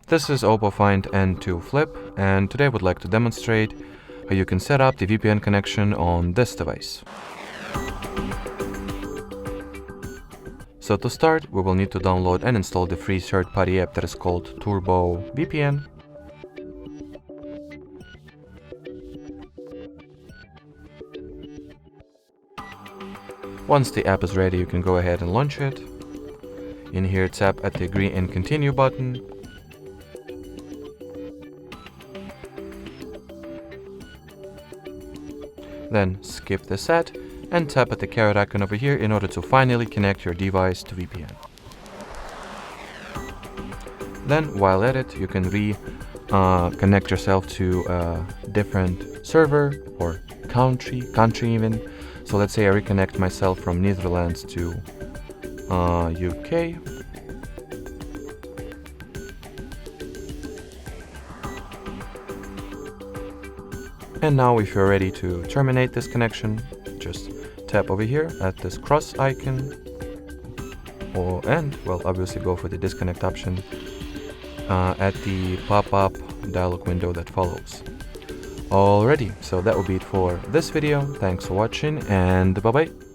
This is OPPO Find N2 Flip, and today I would like to demonstrate how you can set up the VPN connection on this device. So to start, we will need to download and install the free third-party app that is called Turbo VPN. Once the app is ready, you can go ahead and launch it. In here, tap at the Agree and Continue button. Then skip the set and tap at the caret icon over here in order to finally connect your device to VPN. Then, while at it, you can connect yourself to a different server or country even. So let's say I reconnect myself from Netherlands to UK. And now if you're ready to terminate this connection, just tap over here at this cross icon, and obviously go for the disconnect option at the pop-up dialog window that follows. Alrighty, so that will be it for this video. Thanks for watching, and bye-bye.